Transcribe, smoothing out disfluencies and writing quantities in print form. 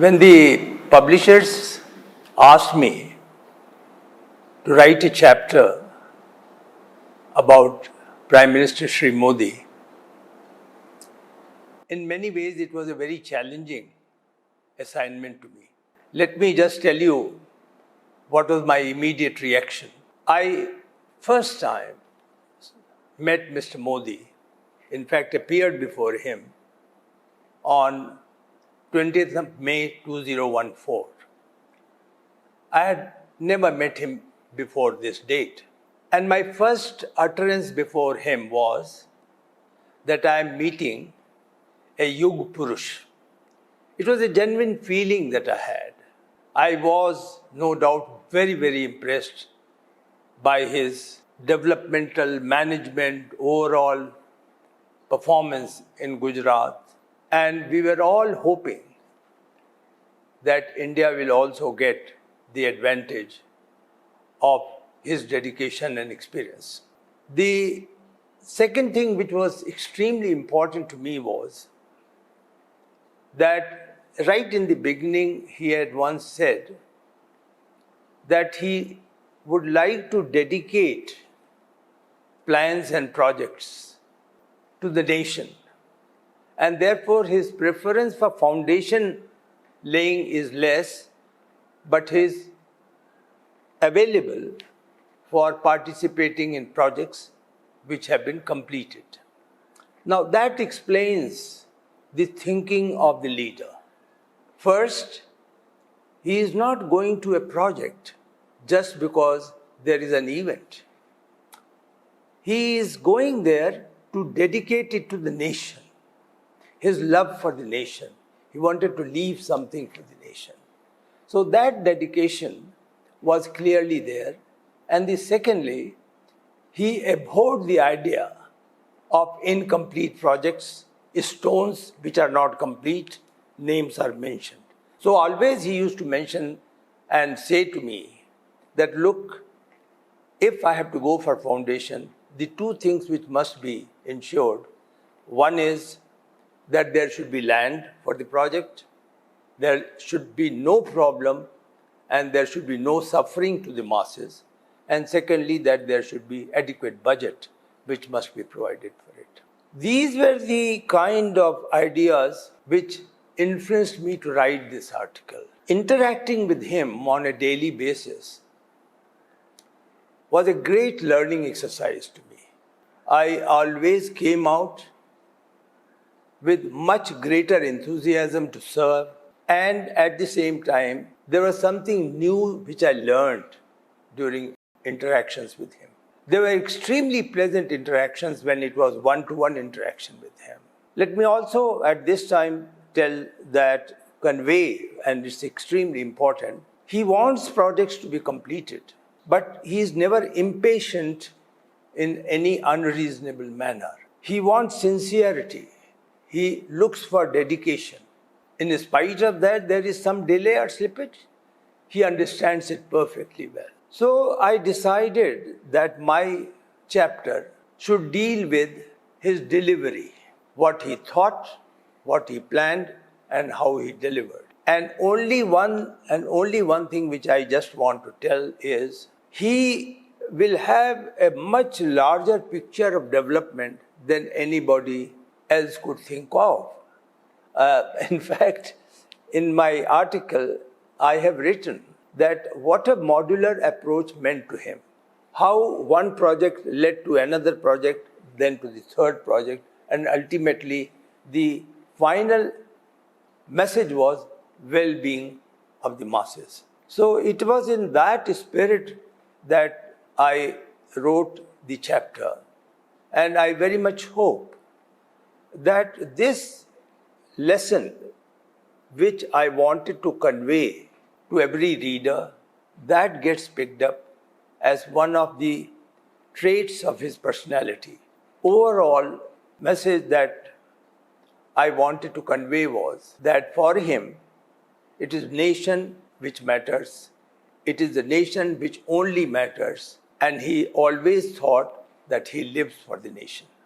When the publishers asked me to write a chapter about Prime Minister Shri Modi, in many ways it was a very challenging assignment to me. Let me just tell you what was my immediate reaction. I first time met Mr. Modi, in fact appeared before him on 20th of May 2014. I had never met him before this date. And my first utterance before him was that I am meeting a Yug Purush. It was a genuine feeling that I had. I was no doubt very, very impressed by his developmental management, overall performance in Gujarat. And we were all hoping that India will also get the advantage of his dedication and experience. The second thing which was extremely important to me was that right in the beginning he had once said that he would like to dedicate plans and projects to the nation. And therefore his preference for foundation laying is less, but he is available for participating in projects which have been completed. Now that explains the thinking of the leader. First, he is not going to a project just because there is an event. He is going there to dedicate it to the nation. His love for the nation. He wanted to leave something for the nation. So that dedication was clearly there. And secondly, he abhorred the idea of incomplete projects, stones which are not complete, names are mentioned. So always he used to mention and say to me that, look, if I have to go for foundation, the two things which must be ensured, one is that there should be land for the project, there should be no problem, and there should be no suffering to the masses. And secondly, that there should be adequate budget which must be provided for it. These were the kind of ideas which influenced me to write this article. Interacting with him on a daily basis was a great learning exercise to me. I always came out with much greater enthusiasm to serve, and at the same time, there was something new which I learned during interactions with him. They were extremely pleasant interactions when it was one-to-one interaction with him. Let me also at this time convey, and it's extremely important, he wants projects to be completed, but he is never impatient in any unreasonable manner. He wants sincerity. He looks for dedication. In spite of that, there is some delay or slippage. He understands it perfectly well. So I decided that my chapter should deal with his delivery, what he thought, what he planned, and how he delivered. And only one thing which I just want to tell is, he will have a much larger picture of development than anybody else could think of. In fact, in my article, I have written that what a modular approach meant to him. How one project led to another project, then to the third project, and ultimately the final message was well-being of the masses. So it was in that spirit that I wrote the chapter, and I very much hope that this lesson which I wanted to convey to every reader, that gets picked up as one of the traits of his personality. Overall message that I wanted to convey was that for him, it is nation which matters. It is the nation which only matters. And he always thought that he lives for the nation.